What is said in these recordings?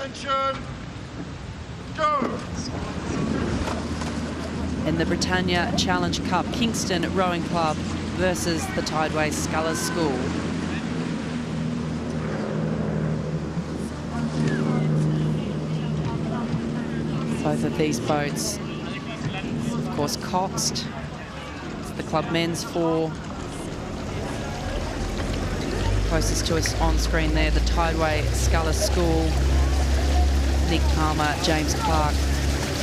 Attention, go! In the Britannia Challenge Cup, Kingston Rowing Club versus the Tideway Scullers School. Both of these boats, of course, coxed. It's the club men's four. Closest to us on screen there, the Tideway Scullers School. Nick Palmer, James Clark,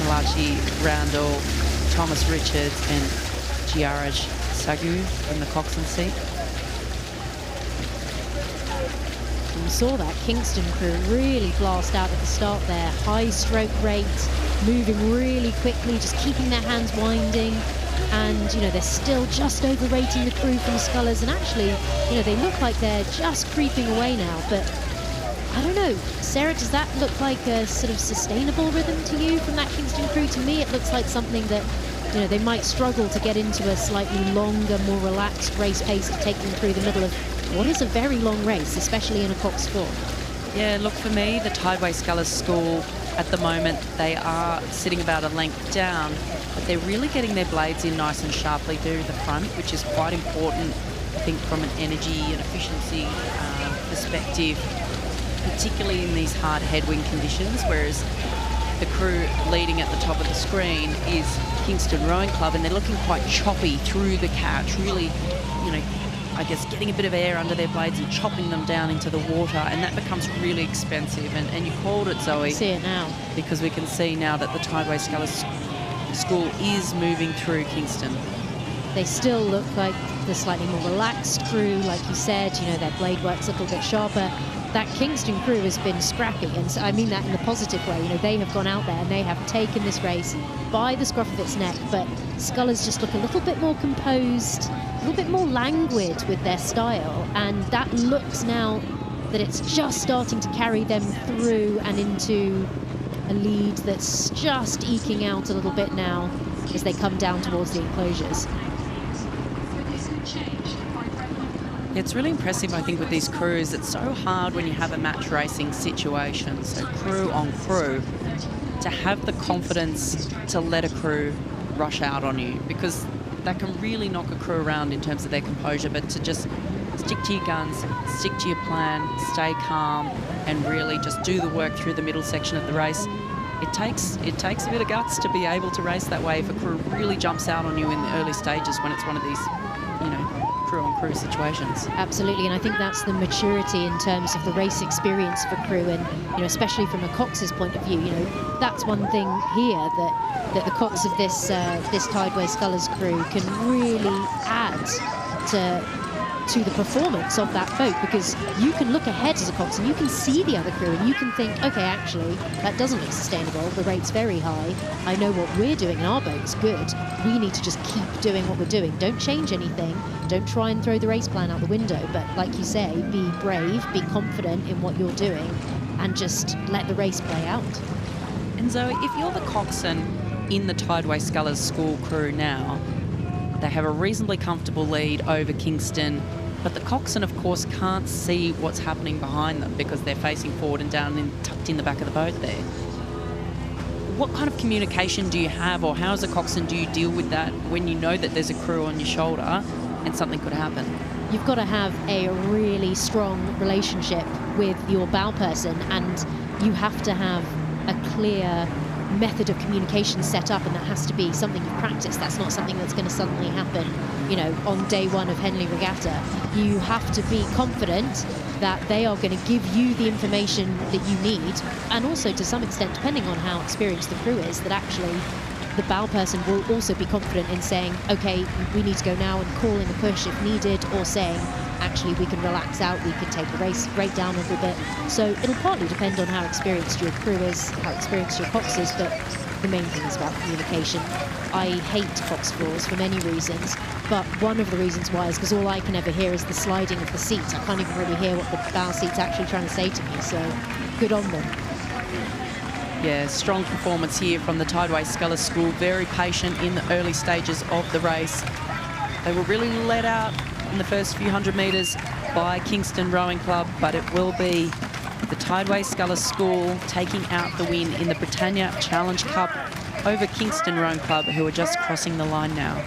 Malachi Randall, Thomas Richards and Giaraj Sagu in the coxswain seat. And we saw that Kingston crew really blast out at the start there. High stroke rate, moving really quickly, just keeping their hands winding. And, you know, they're still just overrating the crew from Scullers. And actually, you know, they look like they're just creeping away now. But I don't know, Sarah, does that look like a sort of sustainable rhythm to you from that Kingston crew? To me, it looks like something that, you know, they might struggle to get into a slightly longer, more relaxed race pace to take them through the middle of what is a very long race, especially in a cox score. Yeah, look, for me, the Tideway Scullers School at the moment, they are sitting about a length down, but they're really getting their blades in nice and sharply through the front, which is quite important, I think, from an energy and efficiency perspective, particularly in these hard headwind conditions, whereas the crew leading at the top of the screen is Kingston Rowing Club, and they're looking quite choppy through the catch, really, you know, I guess getting a bit of air under their blades and chopping them down into the water, and that becomes really expensive. And you called it, Zoe. I see it now. Because we can see now that the Tideway Scullers School is moving through Kingston. They still look like the slightly more relaxed crew, like you said, you know, their blade work's a little bit sharper. That Kingston crew has been scrappy, and so I mean that in the positive way. You know, they have gone out there and they have taken this race by the scruff of its neck, but Scullers just look a little bit more composed, a little bit more languid with their style, and that looks now that it's just starting to carry them through and into a lead that's just eking out a little bit now as they come down towards the enclosures. It's really impressive, I think, with these crews. It's so hard when you have a match racing situation, so crew on crew, to have the confidence to let a crew rush out on you, because that can really knock a crew around in terms of their composure. But to just stick to your guns, stick to your plan, stay calm, and really just do the work through the middle section of the race. It takes a bit of guts to be able to race that way if a crew really jumps out on you in the early stages when it's one of these, you know, crew-on-crew situations. Absolutely, and I think that's the maturity in terms of the race experience of a crew, and, you know, especially from a cox's point of view, you know, that's one thing here that the cox of this Tideway Scullers crew can really add to the performance of that boat, because you can look ahead as a cox and you can see the other crew and you can think, okay, actually, that doesn't look sustainable, the rate's very high, I know what we're doing and our boat's good, we need to just keep doing what we're doing, don't change anything, don't try and throw the race plan out the window, but like you say, be brave, be confident in what you're doing, and just let the race play out. And Zoe, if you're the coxswain in the Tideway Scullers School crew now, they have a reasonably comfortable lead over Kingston, but the coxswain, of course, can't see what's happening behind them because they're facing forward and down and tucked in the back of the boat there. What kind of communication do you have, or how as a coxswain do you deal with that when you know that there's a crew on your shoulder and something could happen? You've got to have a really strong relationship with your bow person, and you have to have a clear method of communication set up, and that has to be something you've practiced. That's not something that's going to suddenly happen, you know, on day one of Henley Regatta. You have to be confident that they are going to give you the information that you need, and also to some extent, depending on how experienced the crew is, that actually the bow person will also be confident in saying, okay, we need to go now, and calling a push if needed, or saying, actually, we can relax out, we can take the race rate down a little bit. So it'll partly depend on how experienced your crew is, how experienced your cox is, but the main thing is about communication. I hate cox floors for many reasons, but one of the reasons why is because all I can ever hear is the sliding of the seats. I can't even really hear what the bow seat's actually trying to say to me, so good on them. Yeah, strong performance here from the Tideway Scullers School. Very patient in the early stages of the race. They were really let out in the first few hundred metres by Kingston Rowing Club, but it will be The Tideway Scullers School taking out the win in the Britannia Challenge Cup over Kingston Rowing Club, who are just crossing the line now.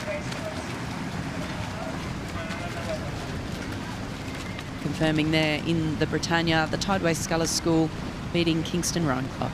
Confirming there in the Britannia, the Tideway Scullers School beating Kingston Rowing Club.